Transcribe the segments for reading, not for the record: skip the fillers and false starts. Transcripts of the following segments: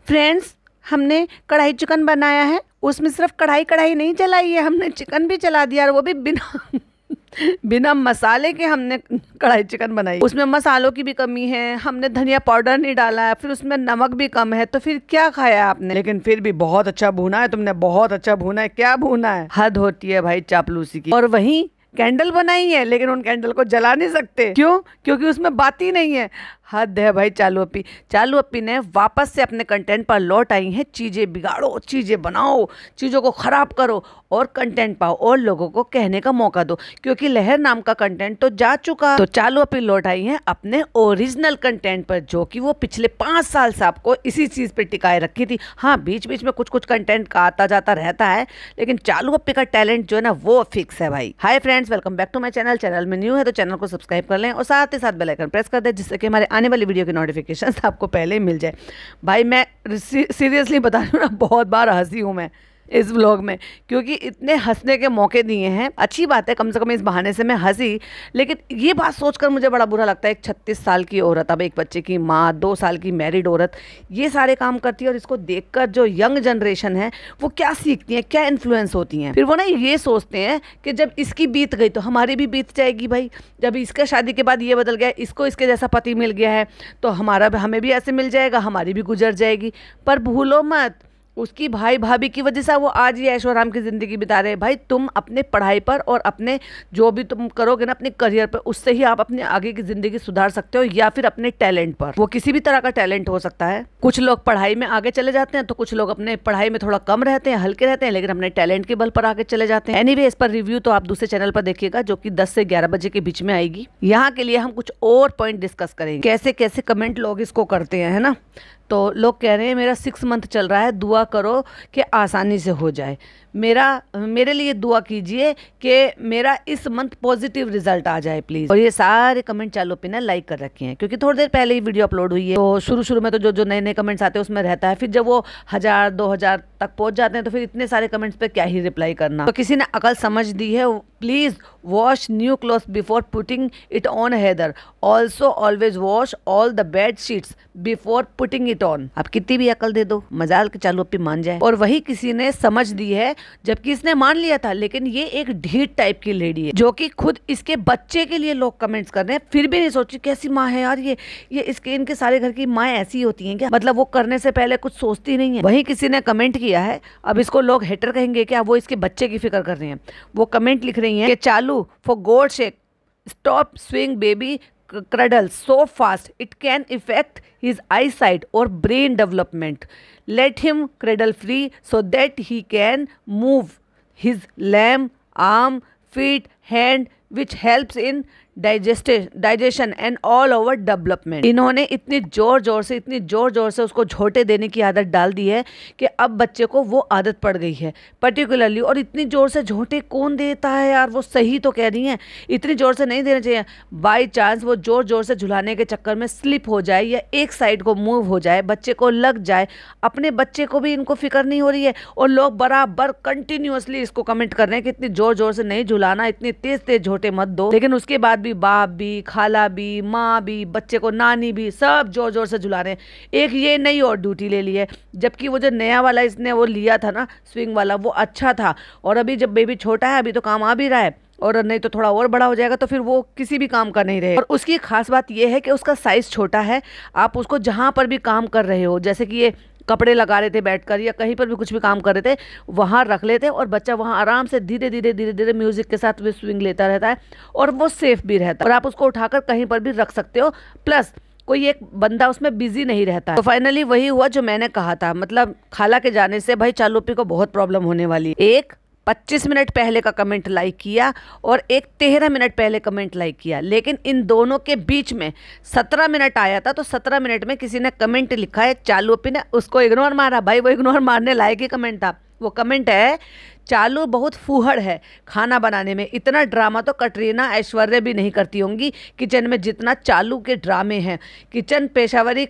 Friends, हमने कढ़ाई chicken बनाया है। उसमें सिर्फ कढ़ाई नहीं जलाई है, हमने चिकन भी जला दिया, और वो भी बिना बिना मसाले के हमने कढ़ाई चिकन बनाई। उसमें मसालों की भी कमी है, हमने धनिया पाउडर नहीं डाला है, फिर उसमें नमक भी कम है, तो फिर क्या खाया आपने। लेकिन फिर भी बहुत अच्छा भूना है तुमने, बहुत अच्छा भूना है। क्या भूना है, हद होती है भाई चापलूसी की। और वहीं कैंडल बनाई है, लेकिन उन कैंडल को जला नहीं सकते। क्यों? क्योंकि उसमें बाती नहीं है। हद है भाई चालू अप्पी ने वापस से अपने कंटेंट पर लौट आई हैं। चीज़ें बिगाड़ो, चीज़ें बनाओ, चीज़ों को ख़राब करो और कंटेंट पाओ और लोगों को कहने का मौका दो, क्योंकि लहर नाम का कंटेंट तो जा चुका। तो चालू अप्पी लौट आई हैं अपने ओरिजिनल कंटेंट पर, जो कि वो पिछले 5 साल से आपको इसी चीज़ पर टिकाए रखी थी। हाँ, बीच बीच में कुछ कंटेंट का आता जाता रहता है, लेकिन चालू अप्पी का टैलेंट जो है ना वो फिक्स है भाई। Hi friends, welcome back to my channel. Channel में न्यू है तो चैनल को सब्सक्राइब कर लें और साथ ही साथ बेल आइकन प्रेस कर दें, जिससे कि हमारे आने वाली वीडियो की नोटिफिकेशन आपको पहले ही मिल जाए। भाई मैं सीरियसली बता रही हूँ ना, बहुत बार हंसी हूँ मैं इस व्लॉग में, क्योंकि इतने हंसने के मौके दिए हैं। अच्छी बात है, कम से कम इस बहाने से मैं हंसी। लेकिन ये बात सोचकर मुझे बड़ा बुरा लगता है, एक 36 साल की औरत, अब एक बच्चे की माँ, 2 साल की मैरिड औरत ये सारे काम करती है, और इसको देखकर जो यंग जनरेशन है वो क्या सीखती है, क्या इन्फ्लुएंस होती हैं। फिर वो ना ये सोचते हैं कि जब इसकी बीत गई तो हमारी भी बीत जाएगी भाई। जब इसका शादी के बाद ये बदल गया, इसको इसके जैसा पति मिल गया है, तो हमें भी ऐसे मिल जाएगा, हमारी भी गुजर जाएगी। पर भूलो मत, उसकी भाई भाभी की वजह से वो आज ही ऐशो आराम की ज़िंदगी बिता रहे हैं। भाई तुम अपने पढ़ाई पर और अपने जो भी तुम करोगे ना अपने करियर पर, उससे ही आप अपने आगे की ज़िंदगी सुधार सकते हो, या फिर अपने टैलेंट पर। वो किसी भी तरह का टैलेंट हो सकता है। कुछ लोग पढ़ाई में आगे चले जाते हैं, तो कुछ लोग अपने पढ़ाई में थोड़ा कम रहते हैं, हल्के रहते हैं, लेकिन अपने टैलेंट के बल पर आगे चले जाते हैं। एनीवे, इस पर रिव्यू तो आप दूसरे चैनल पर देखिएगा, जो कि 10 से 11 बजे के बीच में आएगी। यहाँ के लिए हम कुछ और पॉइंट डिस्कस करेंगे, कैसे कैसे कमेंट लोग इसको करते हैं, है ना। तो लोग कह रहे हैं मेरा 6 मंथ चल रहा है, दुआ करो कि आसानी से हो जाए। मेरे लिए दुआ कीजिए कि मेरा इस मंथ पॉजिटिव रिजल्ट आ जाए प्लीज़। और ये सारे कमेंट चालू पे ना लाइक कर रखे हैं, क्योंकि थोड़ी देर पहले ही वीडियो अपलोड हुई है। तो शुरू में तो जो नए कमेंट्स आते हैं उसमें रहता है, फिर जब वो 1000-2000 तक पहुंच जाते हैं तो फिर इतने सारे कमेंट्स पे क्या ही रिप्लाई करना। तो किसी ने अकल समझ दी है, please wash new clothes before putting it on Heather. Also always wash all the bed sheets before putting it on. आप कितनी भी अकल दे दो, मजाल के चालू पे मान जाए। और वही किसी ने समझ दी है, जबकि इसने मान लिया था, लेकिन ये एक ढीठ टाइप की लेडी है, जो कि खुद इसके बच्चे के लिए लोग कमेंट्स कर रहे हैं, फिर भी नहीं सोची कैसी माँ है यार ये इनके सारे घर की माँ ऐसी होती हैं क्या। मतलब वो करने से पहले कुछ सोचती नहीं है। वही किसी ने कमेंट किया है, अब इसको लोग हेटर कहेंगे क्या, वो इसके बच्चे की फिक्र कर रहे हैं। वो कमेंट लिख रही है कि चालू for God shake stop swing baby cradle so fast it can affect his eyesight or brain development. Let him cradle free so that he can move his limb, arm, feet, hand, which helps in digestion and all over development. इन्होंने इतनी जोर जोर से उसको झोंटे देने की आदत डाल दी है कि अब बच्चे को वो आदत पड़ गई है पर्टिकुलरली। और इतनी जोर से झोंटे कौन देता है यार, वो सही तो कह रही हैं, इतनी जोर से नहीं देना चाहिए। बाई चांस वो जोर से झुलाने के चक्कर में स्लिप हो जाए या एक साइड को मूव हो जाए, बच्चे को लग जाए, अपने बच्चे को भी इनको फिक्र नहीं हो रही है। और लोग बराबर कंटिन्यूअसली इसको कमेंट कर रहे हैं कि इतनी जोर से नहीं झुलाना, इतनी तेज झोंटे मत दो। लेकिन उसके बाद भी बाप भी, खाला भी, माँ भी, बच्चे को नानी भी, सब जोर से झुला रहे हैं। एक ये नई और ड्यूटी ले ली है, जबकि वो जो नया वाला इसने वो लिया था ना स्विंग वाला, वो अच्छा था। और अभी जब बेबी छोटा है, अभी तो काम आ भी रहा है, और नहीं तो थोड़ा और बड़ा हो जाएगा तो फिर वो किसी भी काम का नहीं रहेगा। और उसकी खास बात यह है कि उसका साइज छोटा है। आप उसको जहाँ पर भी काम कर रहे हो, जैसे कि ये कपड़े लगा रहे थे बैठकर या कहीं पर भी कुछ भी काम कर रहे थे, वहाँ रख लेते और बच्चा वहाँ आराम से धीरे धीरे म्यूजिक के साथ भी स्विंग लेता रहता है, और वो सेफ भी रहता है। और आप उसको उठाकर कहीं पर भी रख सकते हो, प्लस कोई एक बंदा उसमें बिजी नहीं रहता है। तो फाइनली वही हुआ जो मैंने कहा था। मतलब खाला के जाने से भाई चालूपी को बहुत प्रॉब्लम होने वाली है। एक 25 मिनट पहले का कमेंट लाइक किया और एक 13 मिनट पहले कमेंट लाइक किया, लेकिन इन दोनों के बीच में 17 मिनट आया था। तो 17 मिनट में किसी ने कमेंट लिखा है, चालूपी ने उसको इग्नोर मारा। भाई वो इग्नोर मारने लायक ही कमेंट था। वो कमेंट है, चालू बहुत फूहड़ है खाना बनाने में, इतना ड्रामा तो कटरीना ऐश्वर्या भी नहीं करती होंगी किचन में जितना चालू के ड्रामे हैं। किचन पेशावरी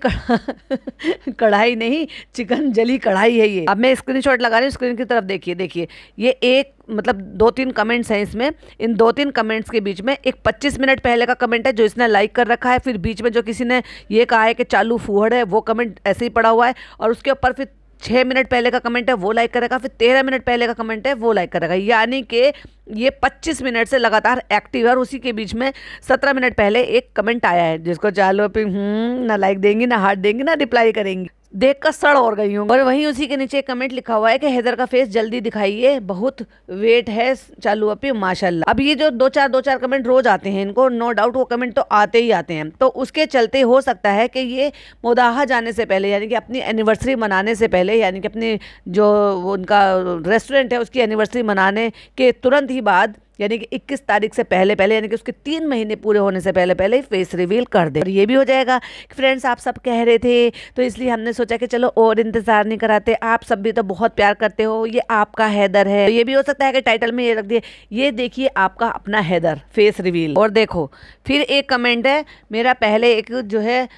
कढ़ाई नहीं, चिकन जली कढ़ाई है ये। अब मैं स्क्रीनशॉट लगा रही हूँ, स्क्रीन की तरफ देखिए। ये एक मतलब 2-3 कमेंट्स हैं इसमें। इन 2-3 कमेंट्स के बीच में एक 25 मिनट पहले का कमेंट है जो इसने लाइक कर रखा है, फिर बीच में जो किसी ने ये कहा है कि चालू फूहड़ है, वो कमेंट ऐसे ही पड़ा हुआ है, और उसके ऊपर फिर 6 मिनट पहले का कमेंट है वो लाइक करेगा, फिर 13 मिनट पहले का कमेंट है वो लाइक करेगा। यानी कि ये 25 मिनट से लगातार एक्टिव है, और उसी के बीच में 17 मिनट पहले एक कमेंट आया है जिसको चालू पे ना लाइक देंगी, ना हार्ट देंगी, ना रिप्लाई करेंगी, देख कर सड़ और गई हूँ। और वहीं उसी के नीचे एक कमेंट लिखा हुआ है कि हैदर का फेस जल्दी दिखाइए, बहुत वेट है चालू अपी माशाल्लाह। अब ये जो दो चार कमेंट रोज आते हैं, इनको नो डाउट वो कमेंट तो आते ही आते हैं, तो उसके चलते हो सकता है कि ये मुदाहा जाने से पहले, यानी कि अपनी एनिवर्सरी मनाने से पहले, यानी कि अपनी जो उनका रेस्टोरेंट है उसकी एनिवर्सरी मनाने के तुरंत ही बाद, यानी कि 21 तारीख से पहले यानी कि उसके 3 महीने पूरे होने से पहले ही फेस रिवील कर दे। और ये भी हो जाएगा कि फ्रेंड्स आप सब कह रहे थे तो इसलिए हमने सोचा कि चलो और इंतज़ार नहीं कराते, आप सब भी तो बहुत प्यार करते हो, ये आपका हैदर है। तो ये भी हो सकता है कि टाइटल में ये रख दिए, ये देखिए आपका अपना हैदर फेस रिवील। और देखो फिर एक कमेंट है, मेरा पहले एक जो है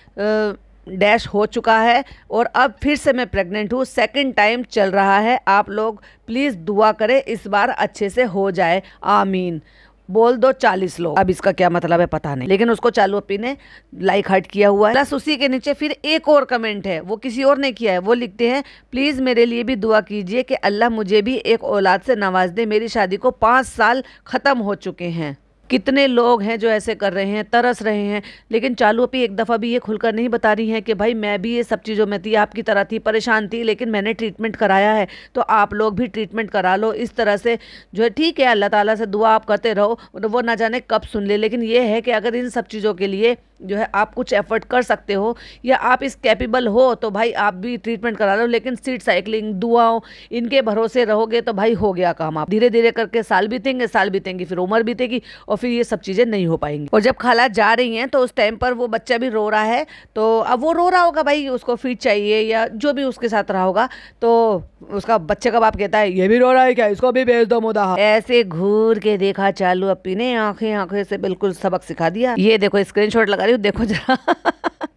डैश हो चुका है और अब फिर से मैं प्रेग्नेंट हूँ, सेकंड टाइम चल रहा है, आप लोग प्लीज़ दुआ करें इस बार अच्छे से हो जाए, आमीन। बोल दो 40 लोग। अब इसका क्या मतलब है पता नहीं, लेकिन उसको चालू अपी ने लाइक हार्ट किया हुआ है। प्लस उसी के नीचे फिर एक और कमेंट है, वो किसी और ने किया है, वो लिखते हैं प्लीज़ मेरे लिए भी दुआ कीजिए कि अल्लाह मुझे भी एक औलाद से नवाज दे, मेरी शादी को 5 साल ख़त्म हो चुके हैं। कितने लोग हैं जो ऐसे कर रहे हैं, तरस रहे हैं, लेकिन चालू अपी एक दफ़ा भी ये खुलकर नहीं बता रही हैं कि भाई मैं भी ये सब चीज़ों में थी, आपकी तरह थी, परेशान थी, लेकिन मैंने ट्रीटमेंट कराया है, तो आप लोग भी ट्रीटमेंट करा लो। इस तरह से जो है ठीक है, अल्लाह ताला से दुआ आप करते रहो, वो ना जाने कब सुन ले, लेकिन ये है कि अगर इन सब चीज़ों के लिए जो है आप कुछ एफर्ट कर सकते हो या आप इस कैपेबल हो तो भाई आप भी ट्रीटमेंट करा लो। लेकिन सीट साइकिलिंग, दुआओं, इनके भरोसे रहोगे तो भाई हो गया काम। आप धीरे धीरे करके साल बीतेंगी, फिर उम्र बीतेगी और फिर ये सब चीज़ें नहीं हो पाएंगी। और जब खाला जा रही हैं तो उस टाइम पर वो बच्चा भी रो रहा है, तो अब वो रो रहा होगा भाई, उसको फीड चाहिए या जो भी उसके साथ रहा होगा, तो उसका बच्चे का बाप कहता है ये भी रो रहा है क्या, इसको भी भेज दो मुदाहा। ऐसे घूर के देखा चालू अपी ने, आंखें से बिल्कुल सबक सिखा दिया। ये देखो स्क्रीनशॉट लगा रही हूँ, देखो जरा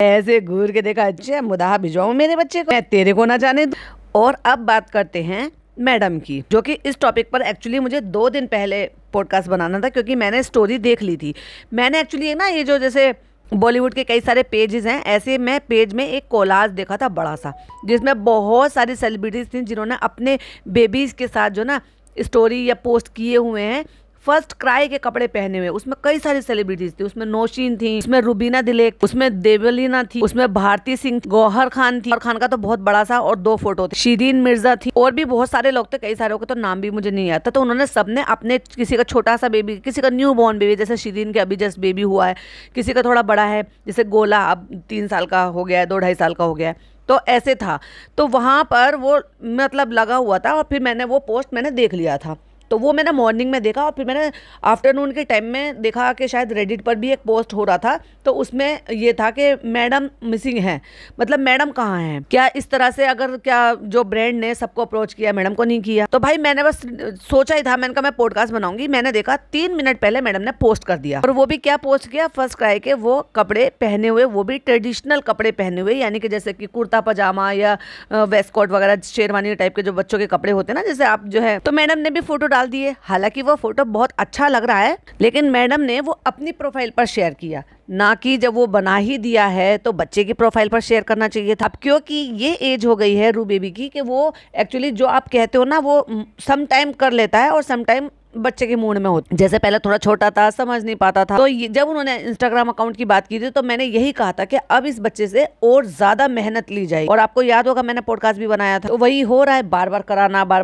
ऐसे घूर के देखा, अच्छा मुदाहा भिजवाऊं मेरे बच्चे को, मैं तेरे को ना जाने दूं। और अब बात करते हैं मैडम की, जो कि इस टॉपिक पर एक्चुअली मुझे 2 दिन पहले पॉडकास्ट बनाना था, क्योंकि मैंने स्टोरी देख ली थी। मैंने एक्चुअली ना ये जो जैसे बॉलीवुड के कई सारे पेजेस हैं, ऐसे मैं पेज में एक कोलाज देखा था बड़ा सा, जिसमें बहुत सारी सेलिब्रिटीज़ थी जिन्होंने अपने बेबीज़ के साथ जो ना स्टोरी या पोस्ट किए हुए हैं, फर्स्ट क्राई के कपड़े पहने हुए। उसमें कई सारी सेलिब्रिटीज थी, उसमें नौशीन थी, उसमें रुबीना दिलेक, उसमें देवलीना थी, उसमें भारती सिंह, गौहर खान थी, और खान का तो बहुत बड़ा सा और 2 फोटो थे, शिरीन मिर्जा थी, और भी बहुत सारे लोग थे, कई सारे के तो नाम भी मुझे नहीं आता। तो उन्होंने सबने अपने, किसी का छोटा सा बेबी, किसी का न्यू बॉर्न बेबी, जैसे शिरीन के अभी जस्ट बेबी हुआ है, किसी का थोड़ा बड़ा है, जैसे गोला अब 3 साल का हो गया है, 2-2.5 साल का हो गया है, तो ऐसे था। तो वहाँ पर वो मतलब लगा हुआ था और फिर मैंने वो पोस्ट मैंने देख लिया था। तो वो मैंने मॉर्निंग में देखा और फिर मैंने आफ्टरनून के टाइम में देखा कि शायद रेडिट पर भी एक पोस्ट हो रहा था, तो उसमें ये था कि मैडम मिसिंग है, मतलब मैडम कहाँ हैं, क्या इस तरह से अगर क्या जो ब्रांड ने सबको अप्रोच किया, मैडम को नहीं किया। तो भाई मैंने बस सोचा ही था, मैंने कहा मैं पॉडकास्ट बनाऊंगी, मैंने देखा 3 मिनट पहले मैडम ने पोस्ट कर दिया। और वो भी क्या पोस्ट किया, फर्स्ट क्राई के वो कपड़े पहने हुए, वो भी ट्रेडिशनल कपड़े पहने हुए, यानी कि जैसे कि कुर्ता पजामा या वेस्ट कोट वगैरह, शेरवानी टाइप के जो बच्चों के कपड़े होते हैं ना, जैसे आप जो है। तो मैडम ने भी फोटो डाल दिए, हालांकि वो फोटो बहुत अच्छा लग रहा है, लेकिन मैडम ने वो अपनी प्रोफाइल पर शेयर किया, ना कि जब वो बना ही दिया है तो बच्चे की प्रोफाइल पर शेयर करना चाहिए था। अब क्योंकि ये एज हो गई है रू बेबी की कि वो एक्चुअली जो आप कहते हो ना, वो सम टाइम कर लेता है और सम टाइम बच्चे के मूड में होता। जैसे पहले थोड़ा छोटा था, समझ नहीं पाता था, तो जब उन्होंने इंस्टाग्राम अकाउंट की बात की थी तो मैंने यही कहा था कि अब इस बच्चे से और ज्यादा मेहनत ली जाए। और आपको याद होगा मैंने पॉडकास्ट भी बनाया था, तो वही हो रहा है, बार बार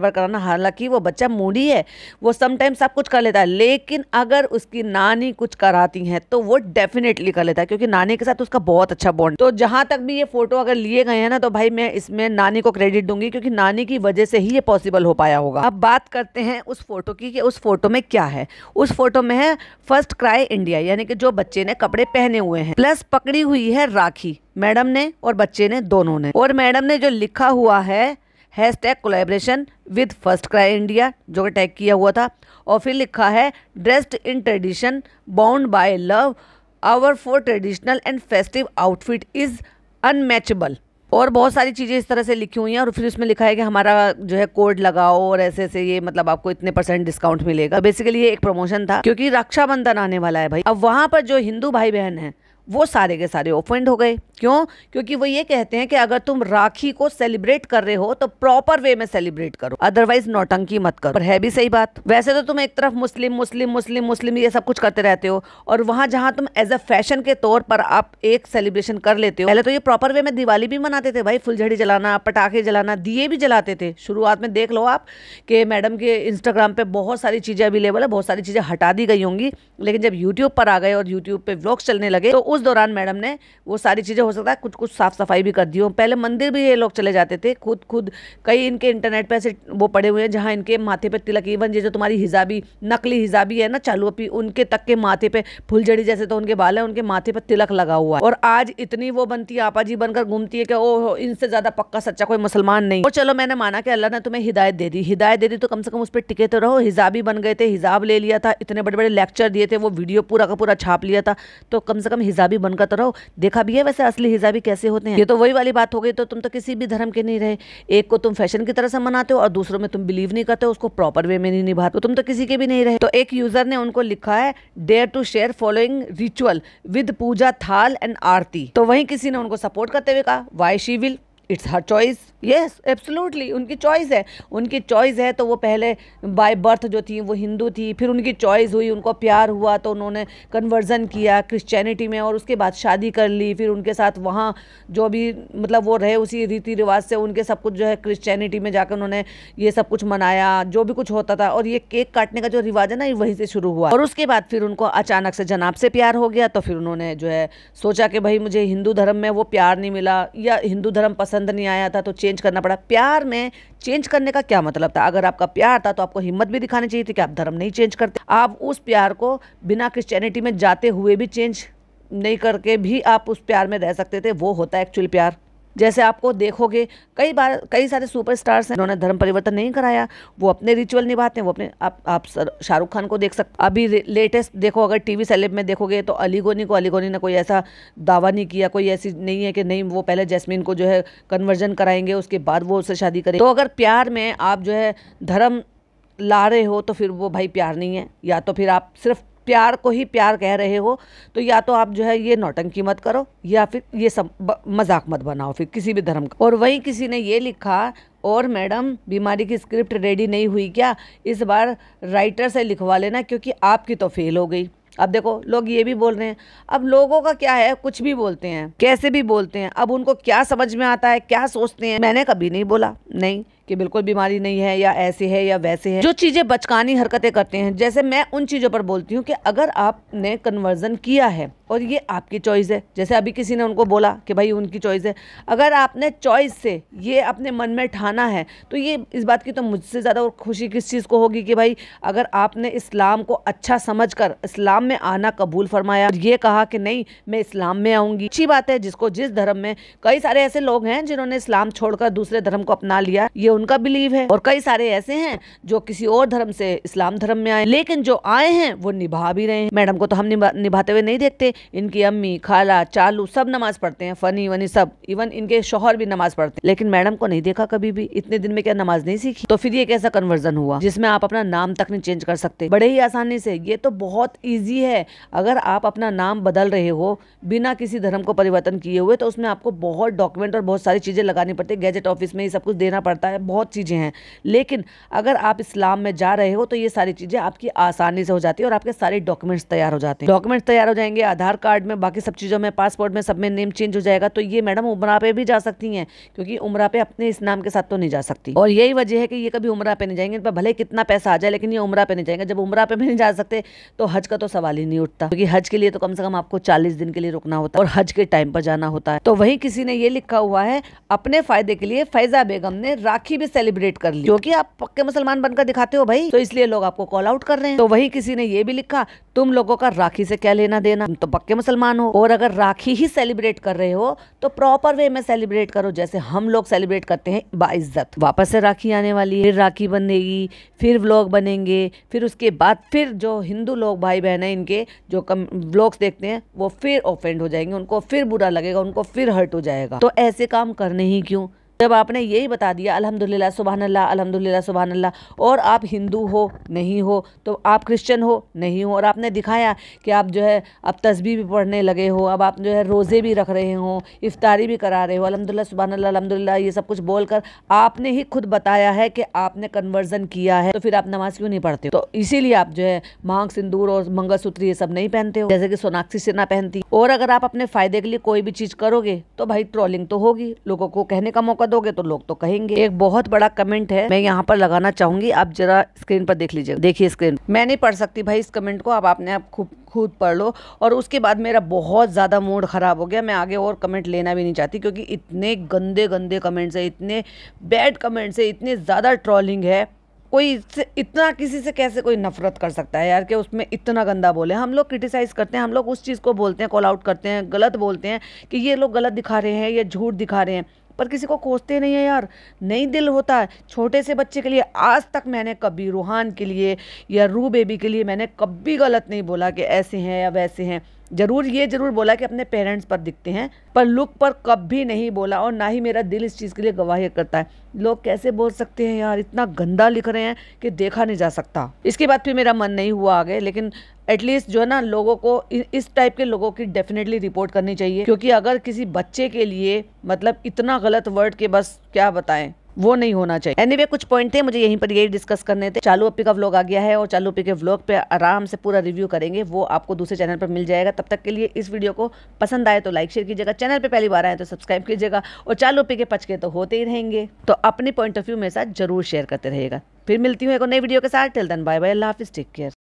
कराना। हालांकि वो बच्चा मूडी है, वो समटाइम सब कुछ कर लेता है, लेकिन अगर उसकी नानी कुछ कराती है तो वो डेफिनेटली कर लेता है, क्योंकि नानी के साथ उसका बहुत अच्छा बॉन्ड। तो जहां तक भी ये फोटो अगर लिए गए हैं ना, तो भाई मैं इसमें नानी को क्रेडिट दूंगी, क्योंकि नानी की वजह से ही ये पॉसिबल हो पाया होगा। अब बात करते हैं उस फोटो की कि उस फोटो में क्या है। उस फोटो में है फर्स्ट क्राई इंडिया, यानी कि जो बच्चे ने कपड़े पहने हुए हैं, प्लस पकड़ी हुई है राखी मैडम ने और बच्चे ने, दोनों ने। और मैडम ने जो लिखा हुआ है #collaboration with first cry India, जो कि टैग किया हुआ था, और फिर लिखा है dressed in tradition bound by love, hour for traditional and festive outfit is unmatchable. और बहुत सारी चीज़ें इस तरह से लिखी हुई हैं और फिर उसमें लिखा है कि हमारा जो है कोड लगाओ और ऐसे ऐसे ये मतलब आपको इतने % डिस्काउंट मिलेगा। बेसिकली ये एक प्रमोशन था क्योंकि रक्षाबंधन आने वाला है भाई। अब वहां पर जो हिंदू भाई बहन हैं वो सारे के सारे ऑफेंड हो गए। क्यों? क्योंकि वो ये कहते हैं कि अगर तुम राखी को सेलिब्रेट कर रहे हो तो प्रॉपर वे में सेलिब्रेट करो, अदरवाइज नौटंकी मत करो। पर है भी सही बात। वैसे तो तुम एक तरफ मुस्लिम मुस्लिम मुस्लिम मुस्लिम ये सब कुछ करते रहते हो और वहां जहां तुम एज अ फैशन के तौर पर आप एक सेलिब्रेशन कर लेते हो। पहले तो ये प्रॉपर वे में दिवाली भी मनाते थे भाई, फुलझड़ी जलाना, पटाखे जलाना, दिए भी जलाते थे। शुरुआत में देख लो आप कि मैडम के इंस्टाग्राम पे बहुत सारी चीजें अवेलेबल है, बहुत सारी चीजें हटा दी गई होंगी, लेकिन जब यूट्यूब पर आ गए और यूट्यूब पे व्लॉग्स चलने लगे तो उस दौरान मैडम ने वो सारी चीजें हो सकता है कुछ कुछ साफ सफाई भी कर दी हो। पहले मंदिर भी ये लोग चले जाते थे खुद कई इनके इंटरनेट पे ऐसे वो पड़े हुए हैं जहाँ इनके माथे पे तिलक, इवन ये जो तुम्हारी हिजाबी नकली हिजाबी है ना चालू अपी, उनके तक के माथे पे फुलझड़ी जैसे तो उनके बाल है, उनके माथे पे तिलक लगा हुआ है। और आज इतनी वो बनती है, आपा जी बनकर घूमती है कि ओ इनसे ज्यादा पक्का सच्चा कोई मुसलमान नहीं। और चलो मैंने माना कि अल्लाह ने तुम्हें हिदायत दे दी तो कम से कम उस पर टिके तो रहो। हिजाबी बन गए थे, हिजाब ले लिया था, इतने बड़े बड़े लेक्चर दिए थे, वो वीडियो पूरा का पूरा छाप लिया था, तो कम से कम हिजाबी बनकर तो रहो। देखा भी है वैसे असली हिजाबी कैसे होते हैं। ये तो वही वाली बात हो गई, तो तुम तो किसी भी धर्म के नहीं रहे। एक को तुम फैशन की तरह से मनाते हो और दूसरों में तुम बिलीव नहीं करते हो, उसको प्रॉपर वे में नहीं निभाते, तो तुम तो किसी के भी नहीं रहे। तो एक यूजर ने उनको लिखा है dare to share following ritual with puja thal and आरती। तो वहीं किसी ने उनको सपोर्ट करते हुए कहा why she will, it's her choice. Yes absolutely उनकी चॉइस है, उनकी चॉइस है। तो वो पहले बाय बर्थ जो थी वो हिंदू थी, फिर उनकी चॉइस हुई, उनको प्यार हुआ तो उन्होंने कन्वर्जन किया क्रिश्चियनिटी में और उसके बाद शादी कर ली। फिर उनके साथ वहाँ जो भी मतलब वो रहे उसी रीति रिवाज से उनके सब कुछ जो है क्रिश्चियनिटी में जाकर उन्होंने ये सब कुछ मनाया जो भी कुछ होता था। और ये केक काटने का जो रिवाज है ना, ये वहीं से शुरू हुआ। और उसके बाद फिर उनको अचानक से जनाब से प्यार हो गया, तो फिर उन्होंने जो है सोचा कि भाई मुझे हिंदू धर्म में वो प्यार नहीं मिला या हिंदू धर्म पसंद नहीं आया था तो चेंज करना पड़ा। प्यार में चेंज करने का क्या मतलब था? अगर आपका प्यार था तो आपको हिम्मत भी दिखानी चाहिए थी कि आप धर्म नहीं चेंज करते। आप उस प्यार को बिना क्रिश्चियनिटी में जाते हुए भी चेंज नहीं करके भी आप उस प्यार में रह सकते थे। वो होता है एक्चुअल प्यार। जैसे आपको देखोगे कई बार कई सारे सुपरस्टार्स हैं उन्होंने धर्म परिवर्तन नहीं कराया, वो अपने रिचुअल निभाते हैं, वो अपने आप शाहरुख खान को देख सकते। अभी लेटेस्ट देखो, अगर टीवी सेलेब में देखोगे तो अली गोनी ने कोई ऐसा दावा नहीं किया, कोई ऐसी नहीं है कि नहीं वो पहले जैस्मीन को जो है कन्वर्जन कराएंगे उसके बाद वो उससे शादी करें। तो अगर प्यार में आप जो है धर्म ला रहे हो तो फिर वो भाई प्यार नहीं है। या तो फिर आप सिर्फ प्यार को ही प्यार कह रहे हो, तो या तो आप जो है ये नौटंकी मत करो या फिर ये सब मजाक मत बनाओ फिर किसी भी धर्म का। और वहीं किसी ने ये लिखा, और मैडम बीमारी की स्क्रिप्ट रेडी नहीं हुई क्या? इस बार राइटर से लिखवा लेना क्योंकि आपकी तो फेल हो गई। अब देखो लोग ये भी बोल रहे हैं, अब लोगों का क्या है, कुछ भी बोलते हैं, कैसे भी बोलते हैं। अब उनको क्या समझ में आता है, क्या सोचते हैं। मैंने कभी नहीं बोला नहीं कि बिल्कुल बीमारी नहीं है या ऐसे है या वैसे है। जो चीजें बचकानी हरकतें करते हैं, जैसे मैं उन चीजों पर बोलती हूँ कि अगर आपने कन्वर्जन किया है और ये आपकी चॉइस है, जैसे अभी किसी ने उनको बोला कि भाई उनकी चॉइस है, अगर आपने चॉइस से ये अपने मन में ठाना है तो ये इस बात की तो मुझसे ज़्यादा और खुशी किस चीज़ को होगी कि भाई अगर आपने इस्लाम को अच्छा समझकर इस्लाम में आना कबूल फरमाया, ये कहा कि नहीं मैं इस्लाम में आऊँगी। अच्छी बात है, जिसको जिस धर्म में, कई सारे ऐसे लोग हैं जिन्होंने इस्लाम छोड़कर दूसरे धर्म को अपना लिया, ये उनका बिलीव है। और कई सारे ऐसे हैं जो किसी और धर्म से इस्लाम धर्म में आए, लेकिन जो आए हैं वो निभा भी रहे हैं। मैडम को तो हम निभाते हुए नहीं देखते, इनकी अम्मी खाला चालू सब नमाज पढ़ते हैं, फनी वनी सब, इवन इनके शौहर भी नमाज पढ़ते हैं, लेकिन मैडम को नहीं देखा कभी भी। इतने दिन में क्या नमाज नहीं सीखी? तो फिर ये कैसा कन्वर्जन हुआ जिसमें आप अपना नाम तक नहीं चेंज कर सकते बड़े ही आसानी से? ये तो बहुत ईजी है। अगर आप अपना नाम बदल रहे हो बिना किसी धर्म को परिवर्तन किए हुए, तो उसमें आपको बहुत डॉक्यूमेंट और बहुत सारी चीजें लगानी पड़ती है, गैजेट ऑफिस में ये सब कुछ देना पड़ता है, बहुत चीजें हैं। लेकिन अगर आप इस्लाम में जा रहे हो तो ये सारी चीजें आपकी आसानी से हो जाती है और आपके सारे डॉक्यूमेंट्स तैयार हो जाते हैं। डॉक्यूमेंट्स तैयार हो जाएंगे, आधार कार्ड में, बाकी सब चीजों में, पासपोर्ट में, सब में नेम चेंज हो जाएगा। तो ये मैडम उम्रा पे भी जा सकती हैं, क्योंकि उम्रा पे अपने इस नाम के साथ तो नहीं जा सकती। और यही वजह है कि ये कभी उम्रा पे नहीं जाएंगे। इन पर भले कितना पैसा आ जाए, लेकिन ये उम्रा पे नहीं जाएंगे। जब उम्रा पे भी नहीं जा सकते तो हज का तो सवाल ही नहीं उठता, क्योंकि हज के लिए तो कम से कम आपको 40 दिन के लिए रुकना होता है और हज के टाइम पर जाना होता है। तो वही किसी ने ये लिखा हुआ है, अपने फायदे के लिए फैजा बेगम ने राखी राखी भी सेलिब्रेट कर ली, क्योंकि आप पक्के मुसलमान बनकर दिखाते हो भाई, तो इसलिए लोग आपको कॉल आउट कर रहे हैं। तो वही किसी ने ये भी लिखा, तुम लोगों का राखी से क्या लेना देना, तुम तो पक्के मुसलमान हो, और अगर राखी ही सेलिब्रेट कर रहे हो तो प्रॉपर वे में सेलिब्रेट करो, जैसे हम लोग सेलिब्रेट करते हैं बाइज्जत। वापस से राखी आने वाली है, फिर राखी बनेगी, फिर व्लॉग बनेंगे, फिर उसके बाद फिर जो हिंदू लोग भाई बहन है इनके जो व्लॉग्स देखते हैं वो फिर ऑफेंड हो जाएंगे, उनको फिर बुरा लगेगा, उनको फिर हर्ट हो जाएगा। तो ऐसे काम करने ही क्यों, जब आपने यही बता दिया अल्हम्दुलिल्लाह सुभान अल्लाह, अल्हम्दुलिल्लाह सुभान अल्लाह, और आप हिंदू हो नहीं हो, तो आप क्रिश्चियन हो नहीं हो, और आपने दिखाया कि आप जो है अब तस्बीह भी पढ़ने लगे हो, अब आप जो है रोज़े भी रख रहे हो, इफ्तारी भी करा रहे हो, अल्हम्दुलिल्लाह सुभान अल्लाह अल्हम्दुलिल्लाह ये सब कुछ बोलकर आपने ही खुद बताया है कि आपने कन्वर्जन किया है, तो फिर आप नमाज क्यों नहीं पढ़ते? तो इसीलिए आप जो है मांग सिंदूर और मंगलसूत्र ये सब नहीं पहनते हो, जैसे कि सोनाक्षी सिन्हा पहनती। और अगर आप अपने फायदे के लिए कोई भी चीज करोगे तो भाई ट्रोलिंग तो होगी, लोगों को कहने का मौका दोगे तो लोग तो कहेंगे। एक बहुत बड़ा कमेंट है, मैं यहाँ पर लगाना चाहूंगी, आप जरा स्क्रीन पर देख लीजिए, देखिए स्क्रीन। मैं नहीं पढ़ सकती भाई इस कमेंट को, अब आपने आप खुद पढ़ लो। और उसके बाद मेरा बहुत ज्यादा मूड खराब हो गया, मैं आगे और कमेंट लेना भी नहीं चाहती, क्योंकि इतने गंदे गंदे कमेंट्स है, इतने बैड कमेंट्स है, इतने ज्यादा ट्रोलिंग है। कोई इतना किसी से कैसे कोई नफरत कर सकता है यार, कि उसमें इतना गंदा बोले। हम लोग क्रिटिसाइज करते हैं, हम लोग उस चीज़ को बोलते हैं, कॉल आउट करते हैं, गलत बोलते हैं कि ये लोग गलत दिखा रहे हैं या झूठ दिखा रहे हैं, पर किसी को कोसते नहीं है यार, नहीं दिल होता है। छोटे से बच्चे के लिए आज तक मैंने कभी रूहान के लिए या रू बेबी के लिए मैंने कभी गलत नहीं बोला कि ऐसे हैं या वैसे हैं। जरूर बोला कि अपने पेरेंट्स पर दिखते हैं, पर लुक पर कभी नहीं बोला, और ना ही मेरा दिल इस चीज़ के लिए गवाही करता है। लोग कैसे बोल सकते हैं यार, इतना गंदा लिख रहे हैं कि देखा नहीं जा सकता। इसके बाद फिर मेरा मन नहीं हुआ आगे, लेकिन एटलीस्ट जो है ना, लोगों को इस टाइप के लोगों की डेफिनेटली रिपोर्ट करनी चाहिए, क्योंकि अगर किसी बच्चे के लिए मतलब इतना गलत वर्ड के बस क्या बताएं, वो नहीं होना चाहिए। एनीवे कुछ पॉइंट थे, मुझे यहीं पर यही डिस्कस करने थे। चालू अप्पी का व्लॉग आ गया है, और चालू अप्पी के व्लॉग पे आराम से पूरा रिव्यू करेंगे, वो आपको दूसरे चैनल पर मिल जाएगा। तब तक के लिए इस वीडियो को पसंद आए तो लाइक शेयर कीजिएगा, चैनल पे पहली बार आए तो सब्सक्राइब कीजिएगा, और चालू अप्पी के पचके तो होते ही रहेंगे, तो अपनी पॉइंट ऑफ व्यू मेरे साथ जरूर शेयर करते रहेगा। फिर मिलती हूँ एक नई वीडियो के साथ। टिल देन बाय बाय, अल्लाह हाफिज़, टेक केयर।